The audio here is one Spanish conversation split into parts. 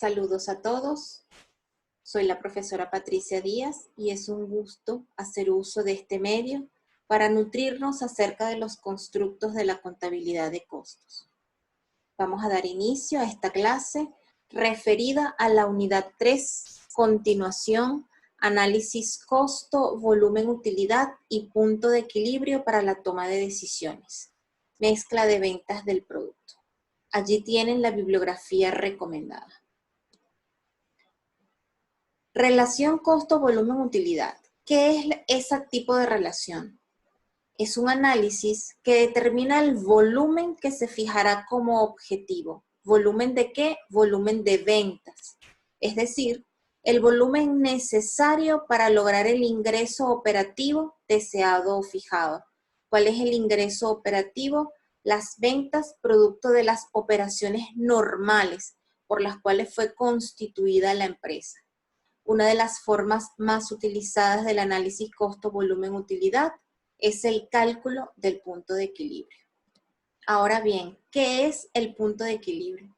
Saludos a todos. Soy la profesora Patricia Díaz y es un gusto hacer uso de este medio para nutrirnos acerca de los constructos de la contabilidad de costos. Vamos a dar inicio a esta clase referida a la unidad 3, continuación, análisis costo, volumen, utilidad y punto de equilibrio para la toma de decisiones. Mezcla de ventas del producto. Allí tienen la bibliografía recomendada. Relación costo-volumen-utilidad. ¿Qué es ese tipo de relación? Es un análisis que determina el volumen que se fijará como objetivo. ¿Volumen de qué? Volumen de ventas. Es decir, el volumen necesario para lograr el ingreso operativo deseado o fijado. ¿Cuál es el ingreso operativo? Las ventas producto de las operaciones normales por las cuales fue constituida la empresa. Una de las formas más utilizadas del análisis costo-volumen-utilidad es el cálculo del punto de equilibrio. Ahora bien, ¿qué es el punto de equilibrio?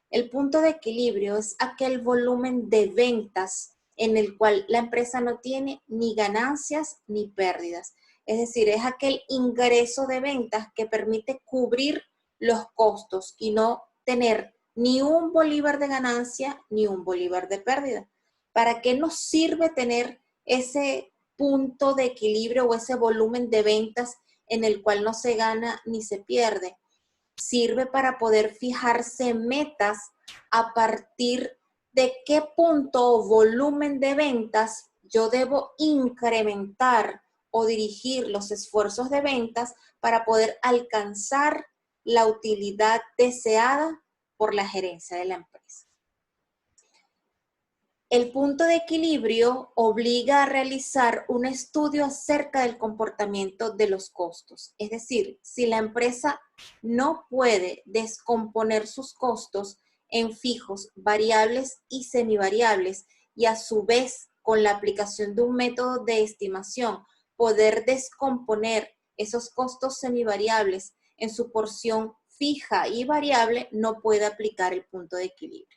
El punto de equilibrio es aquel volumen de ventas en el cual la empresa no tiene ni ganancias ni pérdidas. Es decir, es aquel ingreso de ventas que permite cubrir los costos y no tener ni un bolívar de ganancia ni un bolívar de pérdida. ¿Para qué nos sirve tener ese punto de equilibrio o ese volumen de ventas en el cual no se gana ni se pierde? Sirve para poder fijarse metas a partir de qué punto o volumen de ventas yo debo incrementar o dirigir los esfuerzos de ventas para poder alcanzar la utilidad deseada por la gerencia de la empresa. El punto de equilibrio obliga a realizar un estudio acerca del comportamiento de los costos. Es decir, si la empresa no puede descomponer sus costos en fijos, variables y semivariables y a su vez con la aplicación de un método de estimación poder descomponer esos costos semivariables en su porción fija y variable, no puede aplicar el punto de equilibrio.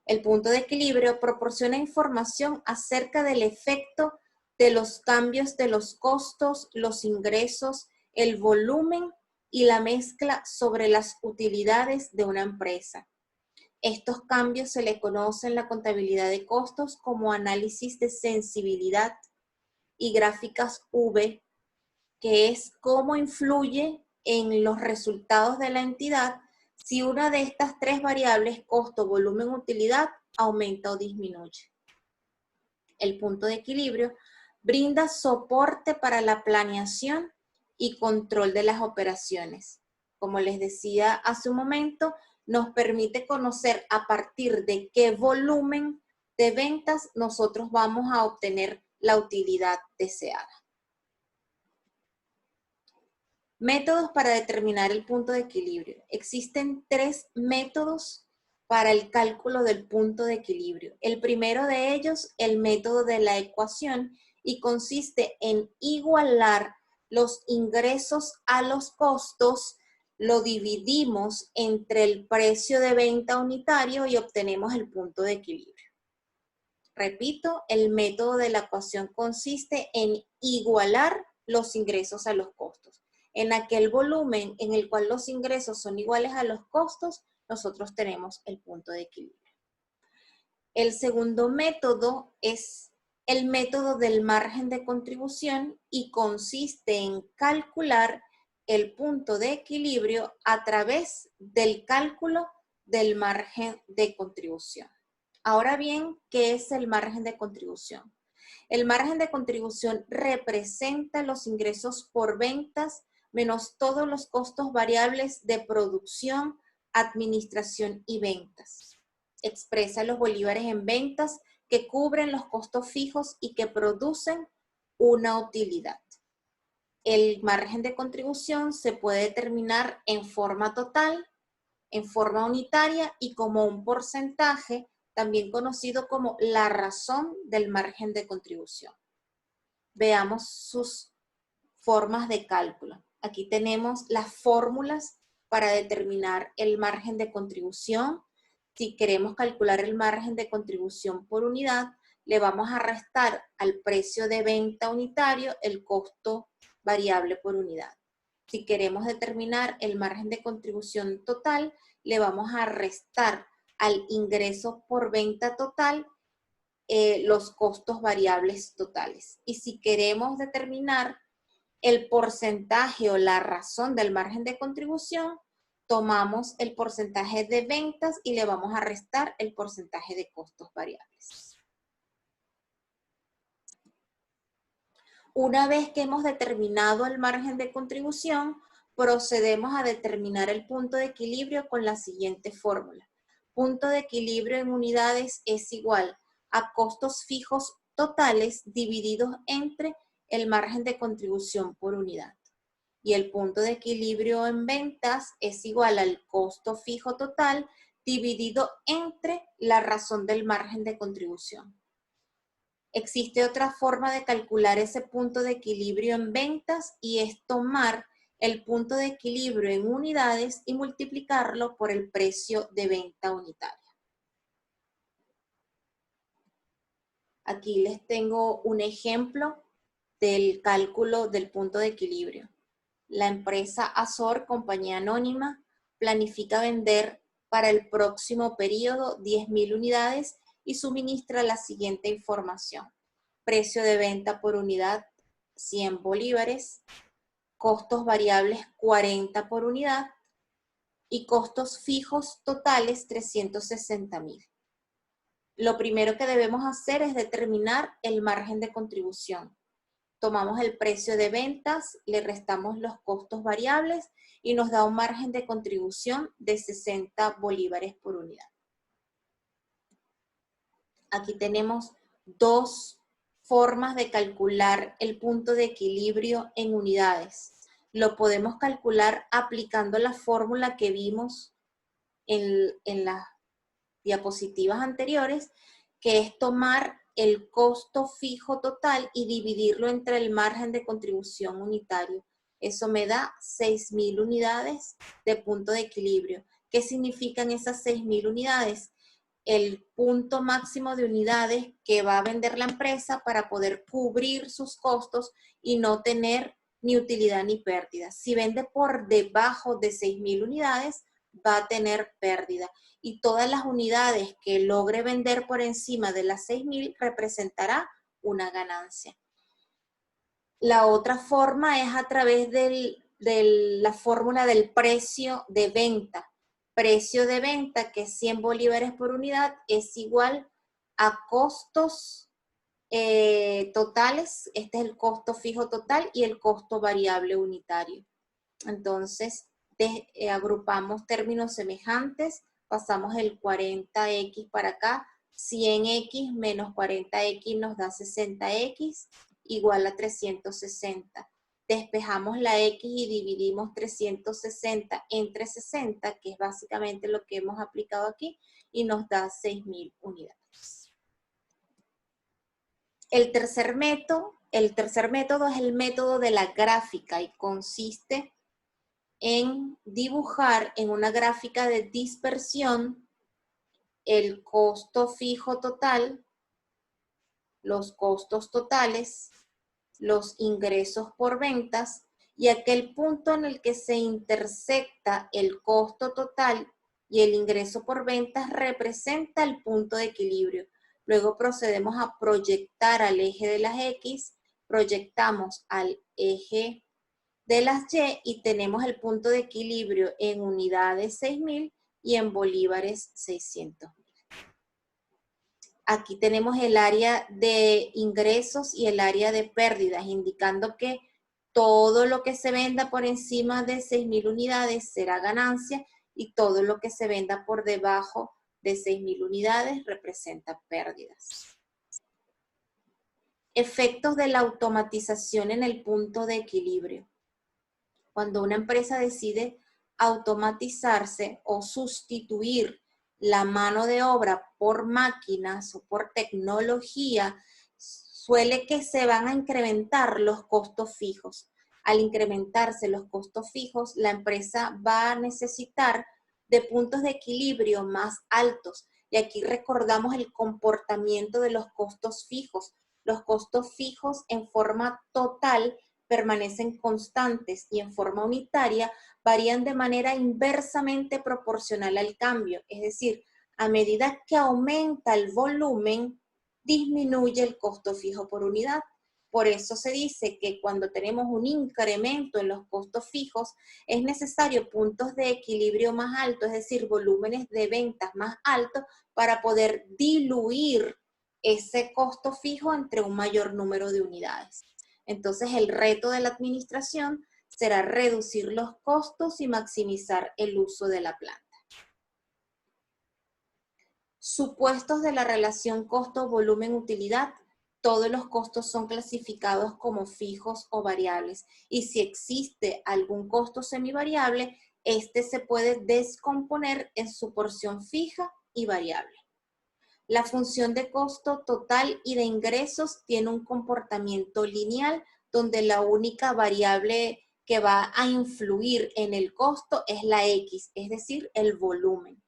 El punto de equilibrio proporciona información acerca del efecto de los cambios de los costos, los ingresos, el volumen y la mezcla sobre las utilidades de una empresa. Estos cambios se le conoce en la contabilidad de costos como análisis de sensibilidad y gráficas V, que es cómo influye en los resultados de la entidad si una de estas tres variables, costo, volumen, utilidad, aumenta o disminuye. El punto de equilibrio brinda soporte para la planeación y control de las operaciones. Como les decía hace un momento, nos permite conocer a partir de qué volumen de ventas nosotros vamos a obtener la utilidad deseada. Métodos para determinar el punto de equilibrio. Existen 3 métodos para el cálculo del punto de equilibrio. El primero de ellos, el método de la ecuación, y consiste en igualar los ingresos a los costos, lo dividimos entre el precio de venta unitario y obtenemos el punto de equilibrio. Repito, el método de la ecuación consiste en igualar los ingresos a los costos. En aquel volumen en el cual los ingresos son iguales a los costos, nosotros tenemos el punto de equilibrio. El segundo método es el método del margen de contribución y consiste en calcular el punto de equilibrio a través del cálculo del margen de contribución. Ahora bien, ¿qué es el margen de contribución? El margen de contribución representa los ingresos por ventas menos todos los costos variables de producción, administración y ventas. Expresa los bolívares en ventas que cubren los costos fijos y que producen una utilidad. El margen de contribución se puede determinar en forma total, en forma unitaria y como un porcentaje, también conocido como la razón del margen de contribución. Veamos sus formas de cálculo. Aquí tenemos las fórmulas para determinar el margen de contribución. Si queremos calcular el margen de contribución por unidad, le vamos a restar al precio de venta unitario el costo variable por unidad. Si queremos determinar el margen de contribución total, le vamos a restar al ingreso por venta total los costos variables totales. Y si queremos determinar el porcentaje o la razón del margen de contribución, tomamos el porcentaje de ventas y le vamos a restar el porcentaje de costos variables. Una vez que hemos determinado el margen de contribución, procedemos a determinar el punto de equilibrio con la siguiente fórmula. Punto de equilibrio en unidades es igual a costos fijos totales divididos entre el margen de contribución por unidad. Y el punto de equilibrio en ventas es igual al costo fijo total dividido entre la razón del margen de contribución. Existe otra forma de calcular ese punto de equilibrio en ventas y es tomar el punto de equilibrio en unidades y multiplicarlo por el precio de venta unitaria. Aquí les tengo un ejemplo del cálculo del punto de equilibrio. La empresa Azor, compañía anónima, planifica vender para el próximo periodo 10.000 unidades y suministra la siguiente información. Precio de venta por unidad, 100 bolívares, costos variables 40 por unidad y costos fijos totales 360.000. Lo primero que debemos hacer es determinar el margen de contribución. Tomamos el precio de ventas, le restamos los costos variables y nos da un margen de contribución de 60 bolívares por unidad. Aquí tenemos dos formas de calcular el punto de equilibrio en unidades. Lo podemos calcular aplicando la fórmula que vimos en las diapositivas anteriores, que es tomar el costo fijo total y dividirlo entre el margen de contribución unitario. Eso me da 6.000 unidades de punto de equilibrio. ¿Qué significan esas 6.000 unidades? El punto máximo de unidades que va a vender la empresa para poder cubrir sus costos y no tener ni utilidad ni pérdida. Si vende por debajo de 6.000 unidades, va a tener pérdida. Y todas las unidades que logre vender por encima de las 6.000 representará una ganancia. La otra forma es a través de la fórmula del precio de venta. Precio de venta, que es 100 bolívares por unidad, es igual a costos totales. Este es el costo fijo total y el costo variable unitario. Entonces, agrupamos términos semejantes, pasamos el 40x para acá, 100x menos 40x nos da 60x, igual a 360. Despejamos la x y dividimos 360 entre 60, que es básicamente lo que hemos aplicado aquí, y nos da 6.000 unidades. El tercer método es el método de la gráfica y consiste en dibujar en una gráfica de dispersión el costo fijo total, los costos totales, los ingresos por ventas y aquel punto en el que se intersecta el costo total y el ingreso por ventas representa el punto de equilibrio. Luego procedemos a proyectar al eje de las X, proyectamos al eje de las Y y tenemos el punto de equilibrio en unidades 6.000 y en bolívares 600.000. Aquí tenemos el área de ingresos y el área de pérdidas, indicando que todo lo que se venda por encima de 6.000 unidades será ganancia y todo lo que se venda por debajo de 6.000 unidades representa pérdidas. Efectos de la automatización en el punto de equilibrio. Cuando una empresa decide automatizarse o sustituir la mano de obra por máquinas o por tecnología, suele que se van a incrementar los costos fijos. Al incrementarse los costos fijos, la empresa va a necesitar de puntos de equilibrio más altos. Y aquí recordamos el comportamiento de los costos fijos. Los costos fijos en forma total permanecen constantes y en forma unitaria varían de manera inversamente proporcional al cambio. Es decir, a medida que aumenta el volumen, disminuye el costo fijo por unidad. Por eso se dice que cuando tenemos un incremento en los costos fijos, es necesario puntos de equilibrio más altos, es decir, volúmenes de ventas más altos para poder diluir ese costo fijo entre un mayor número de unidades. Entonces, el reto de la administración será reducir los costos y maximizar el uso de la planta. Supuestos de la relación costo-volumen-utilidad. Todos los costos son clasificados como fijos o variables. Y si existe algún costo semivariable, este se puede descomponer en su porción fija y variable. La función de costo total y de ingresos tiene un comportamiento lineal donde la única variable que va a influir en el costo es la X, es decir, el volumen.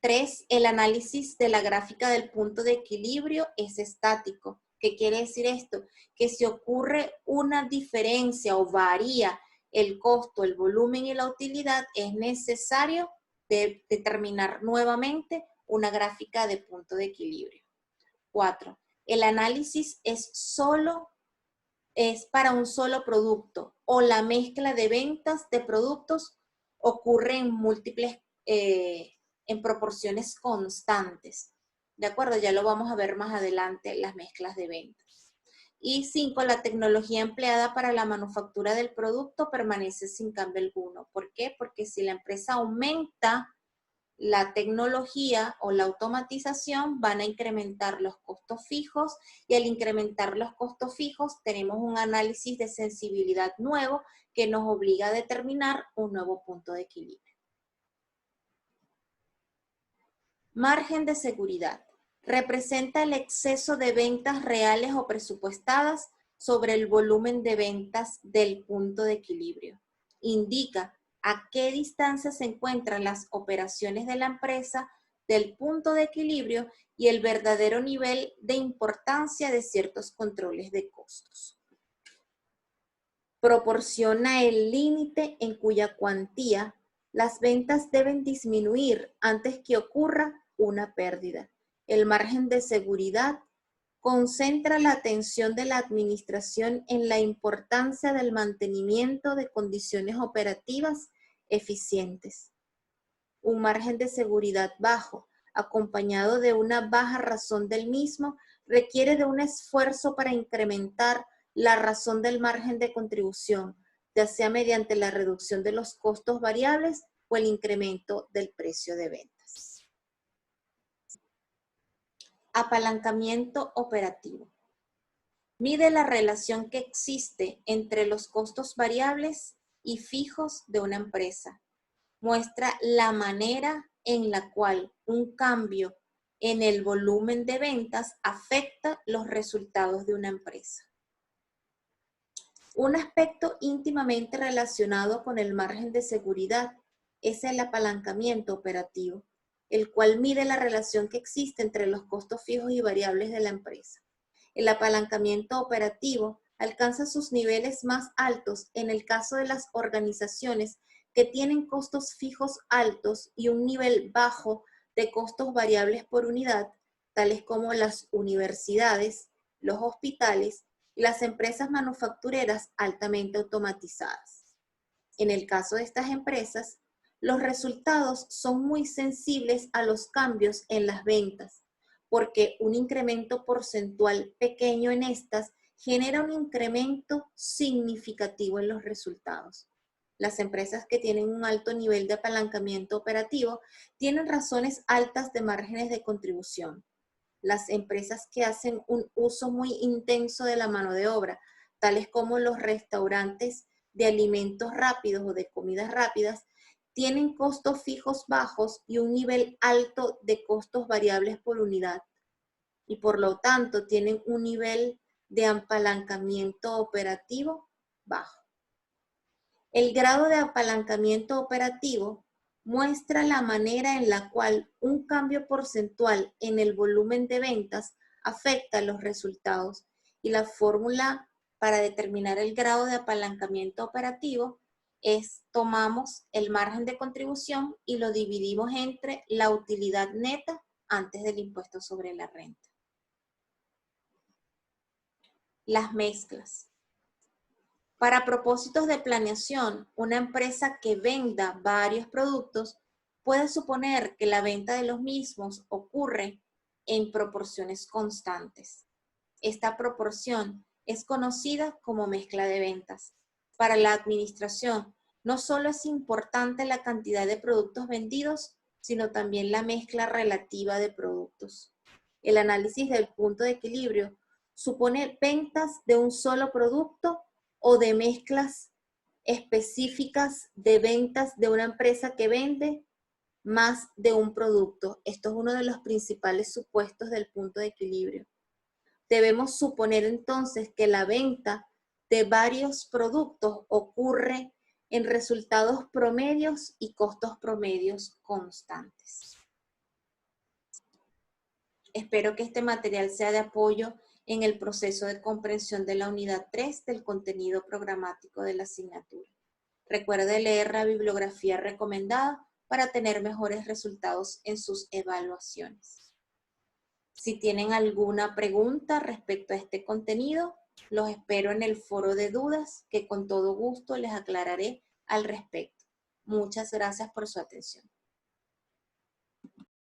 3. El análisis de la gráfica del punto de equilibrio es estático. ¿Qué quiere decir esto? Que si ocurre una diferencia o varía el costo, el volumen y la utilidad, es necesario determinar nuevamente una gráfica de punto de equilibrio. 4. El análisis es para un solo producto o la mezcla de ventas de productos ocurre en múltiples, en proporciones constantes. ¿De acuerdo? Ya lo vamos a ver más adelante, las mezclas de ventas. Y 5, la tecnología empleada para la manufactura del producto permanece sin cambio alguno. ¿Por qué? Porque si la empresa aumenta la tecnología o la automatización, van a incrementar los costos fijos y al incrementar los costos fijos tenemos un análisis de sensibilidad nuevo que nos obliga a determinar un nuevo punto de equilibrio. Margen de seguridad. Representa el exceso de ventas reales o presupuestadas sobre el volumen de ventas del punto de equilibrio. Indica a qué distancia se encuentran las operaciones de la empresa del punto de equilibrio y el verdadero nivel de importancia de ciertos controles de costos. Proporciona el límite en cuya cuantía las ventas deben disminuir antes que ocurra una pérdida. El margen de seguridad concentra la atención de la administración en la importancia del mantenimiento de condiciones operativas eficientes. Un margen de seguridad bajo, acompañado de una baja razón del mismo, requiere de un esfuerzo para incrementar la razón del margen de contribución, ya sea mediante la reducción de los costos variables o el incremento del precio de ventas. Apalancamiento operativo. Mide la relación que existe entre los costos variables y fijos de una empresa. Muestra la manera en la cual un cambio en el volumen de ventas afecta los resultados de una empresa. Un aspecto íntimamente relacionado con el margen de seguridad es el apalancamiento operativo, el cual mide la relación que existe entre los costos fijos y variables de la empresa. El apalancamiento operativo alcanza sus niveles más altos en el caso de las organizaciones que tienen costos fijos altos y un nivel bajo de costos variables por unidad, tales como las universidades, los hospitales y las empresas manufactureras altamente automatizadas. En el caso de estas empresas, los resultados son muy sensibles a los cambios en las ventas, porque un incremento porcentual pequeño en estas genera un incremento significativo en los resultados. Las empresas que tienen un alto nivel de apalancamiento operativo tienen razones altas de márgenes de contribución. Las empresas que hacen un uso muy intenso de la mano de obra, tales como los restaurantes de alimentos rápidos o de comidas rápidas, tienen costos fijos bajos y un nivel alto de costos variables por unidad. Y por lo tanto tienen un nivel de apalancamiento operativo bajo. El grado de apalancamiento operativo muestra la manera en la cual un cambio porcentual en el volumen de ventas afecta los resultados, y la fórmula para determinar el grado de apalancamiento operativo es: tomamos el margen de contribución y lo dividimos entre la utilidad neta antes del impuesto sobre la renta. Las mezclas. Para propósitos de planeación, una empresa que venda varios productos puede suponer que la venta de los mismos ocurre en proporciones constantes. Esta proporción es conocida como mezcla de ventas. Para la administración, no solo es importante la cantidad de productos vendidos, sino también la mezcla relativa de productos. El análisis del punto de equilibrio supone ventas de un solo producto o de mezclas específicas de ventas de una empresa que vende más de un producto. Esto es uno de los principales supuestos del punto de equilibrio. Debemos suponer entonces que la venta de varios productos ocurre en resultados promedios y costos promedios constantes. Espero que este material sea de apoyo en el proceso de comprensión de la unidad 3 del contenido programático de la asignatura. Recuerde leer la bibliografía recomendada para tener mejores resultados en sus evaluaciones. Si tienen alguna pregunta respecto a este contenido, los espero en el foro de dudas, que con todo gusto les aclararé al respecto. Muchas gracias por su atención.